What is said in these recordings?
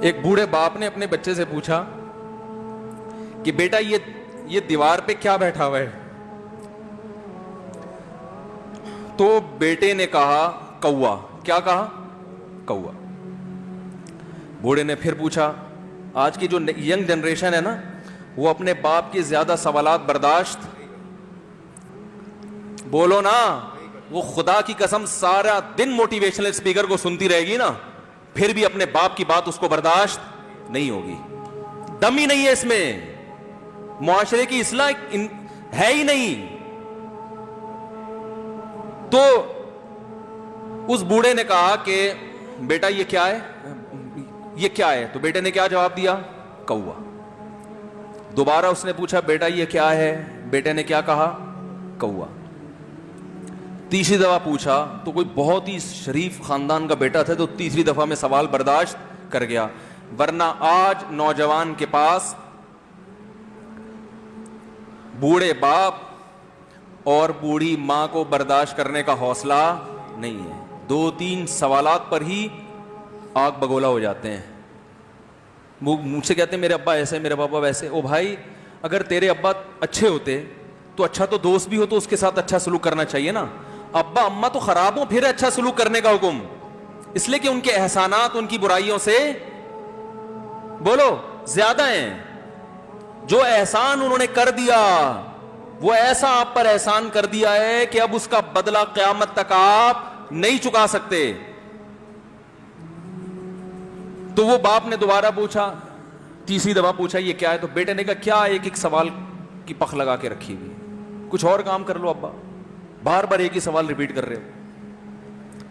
ایک بوڑھے باپ نے اپنے بچے سے پوچھا کہ بیٹا یہ دیوار پہ کیا بیٹھا ہوا ہے؟ تو بیٹے نے کہا کوا. کیا کہا؟ کوا. بوڑھے نے پھر پوچھا. آج کی جو ینگ جنریشن ہے نا, وہ اپنے باپ کے زیادہ سوالات برداشت, بولو نا, وہ خدا کی قسم سارا دن موٹیویشنل اسپیکر کو سنتی رہے گی نا, پھر بھی اپنے باپ کی بات اس کو برداشت نہیں ہوگی. دم ہی نہیں ہے اس میں, معاشرے کی اصلاح ہے ہی نہیں. تو اس بوڑھے نے کہا کہ بیٹا یہ کیا ہے, یہ کیا ہے؟ تو بیٹے نے کیا جواب دیا؟ کوا. دوبارہ اس نے پوچھا بیٹا یہ کیا ہے؟ بیٹے نے کیا کہا؟ کوا. تیسری دفعہ پوچھا تو کوئی بہت ہی شریف خاندان کا بیٹا تھا, تو تیسری دفعہ میں سوال برداشت کر گیا. ورنہ آج نوجوان کے پاس بوڑھے باپ اور بوڑھی ماں کو برداشت کرنے کا حوصلہ نہیں ہے. 2-3 سوالات پر ہی آگ بگولا ہو جاتے ہیں. وہ مجھ سے کہتے ہیں میرے ابا ایسے, میرے پاپا ویسے. او بھائی, اگر تیرے ابا اچھے ہوتے تو اچھا تو دوست بھی ہو تو اس کے ساتھ اچھا سلوک کرنا چاہیے نا. ابا اما تو خراب ہو پھر اچھا سلوک کرنے کا حکم, اس لیے کہ ان کے احسانات ان کی برائیوں سے بولو زیادہ ہیں. جو احسان انہوں نے کر دیا وہ ایسا آپ پر احسان کر دیا ہے کہ اب اس کا بدلہ قیامت تک آپ نہیں چکا سکتے. تو وہ باپ نے دوبارہ پوچھا, تیسری دفعہ پوچھا یہ کیا ہے؟ تو بیٹے نے کہا کیا ایک سوال کی پخ لگا کے رکھی ہوئی, کچھ اور کام کر لو ابا, بار بار ایک ہی سوال ریپیٹ کر رہے ہو.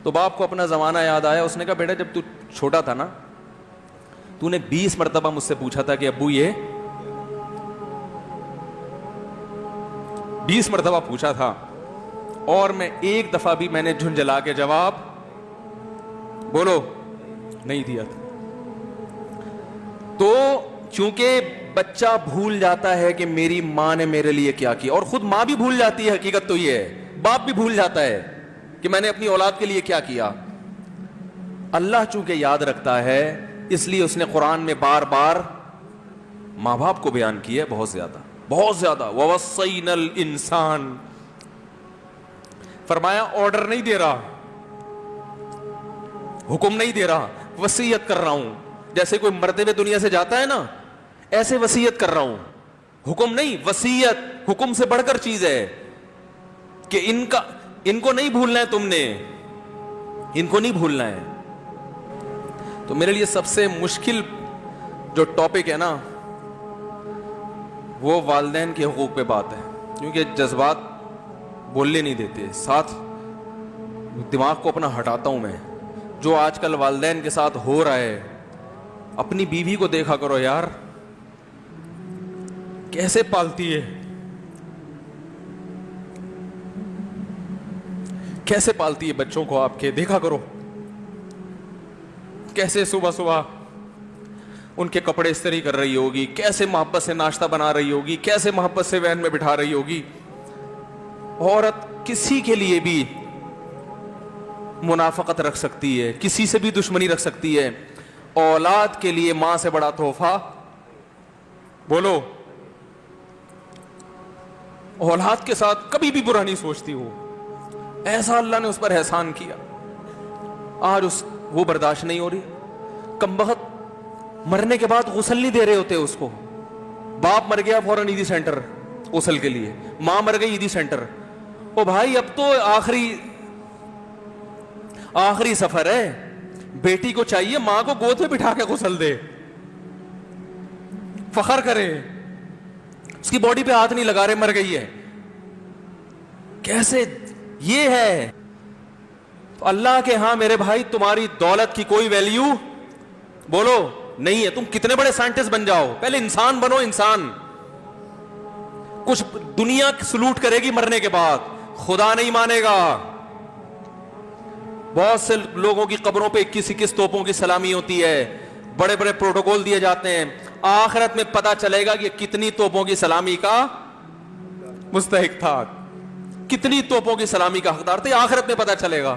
تو باپ کو اپنا زمانہ یاد آیا. اس نے کہا بیٹا جب تو چھوٹا تھا نا, تو نے 20 مرتبہ مجھ سے پوچھا تھا کہ ابو یہ 20 مرتبہ پوچھا تھا, اور میں ایک دفعہ بھی میں نے جھنجھلا کے جواب بولو نہیں دیا تھا. تو چونکہ بچہ بھول جاتا ہے کہ میری ماں نے میرے لیے کیا کیا, اور خود ماں بھی بھول جاتی ہے, حقیقت تو یہ ہے, باپ بھی بھول جاتا ہے کہ میں نے اپنی اولاد کے لیے کیا کیا. اللہ چونکہ یاد رکھتا ہے اس لیے اس نے قرآن میں بار بار ماں باپ کو بیان کیا ہے, بہت زیادہ بہت زیادہ. وَوَصَّيْنَا الْإِنسَانَ, فرمایا آرڈر نہیں دے رہا, حکم نہیں دے رہا, وصیت کر رہا ہوں. جیسے کوئی مرتے ہوئے دنیا سے جاتا ہے نا, ایسے وصیت کر رہا ہوں, حکم نہیں. وصیت حکم سے بڑھ کر چیز ہے کہ ان کو نہیں بھولنا ہے, تم نے ان کو نہیں بھولنا ہے. تو میرے لیے سب سے مشکل جو ٹاپک ہے نا وہ والدین کے حقوق پہ بات ہے, کیونکہ جذبات بولنے نہیں دیتے, ساتھ دماغ کو اپنا ہٹاتا ہوں میں. جو آج کل والدین کے ساتھ ہو رہا ہے, اپنی بیوی کو دیکھا کرو یار, کیسے پالتی ہے, کیسے پالتی ہے بچوں کو آپ کے, دیکھا کرو کیسے صبح صبح ان کے کپڑے استری کر رہی ہوگی, کیسے محبت سے ناشتہ بنا رہی ہوگی, کیسے محبت سے وین میں بٹھا رہی ہوگی. عورت کسی کے لیے بھی منافقت رکھ سکتی ہے, کسی سے بھی دشمنی رکھ سکتی ہے. اولاد کے لیے ماں سے بڑا تحفہ بولو, اولاد کے ساتھ کبھی بھی برا نہیں سوچتی ہو. ایسا اللہ نے اس پر احسان کیا, آج وہ برداشت نہیں ہو رہی. کمبخت مرنے کے بعد غسل نہیں دے رہے ہوتے اس کو. باپ مر گیا فوراً عیدی سینٹر غسل کے لیے, ماں مر گئی عیدی سینٹر. او بھائی اب تو آخری سفر ہے, بیٹی کو چاہیے ماں کو گود میں بٹھا کے غسل دے, فخر کرے, اس کی باڈی پہ ہاتھ نہیں لگا رہے, مر گئی ہے. کیسے یہ ہے؟ اللہ کے ہاں میرے بھائی تمہاری دولت کی کوئی ویلیو بولو نہیں ہے. تم کتنے بڑے سائنٹسٹ بن جاؤ, پہلے انسان بنو. انسان کچھ دنیا سلوٹ کرے گی مرنے کے بعد, خدا نہیں مانے گا. بہت سے لوگوں کی قبروں پہ 21 توپوں کی سلامی ہوتی ہے, بڑے بڑے پروٹوکول دیے جاتے ہیں. آخرت میں پتا چلے گا کہ کتنی توپوں کی سلامی کا مستحق تھا, کتنی توپوں کی سلامی کا حقدار تھے, آخرت میں پتا چلے گا.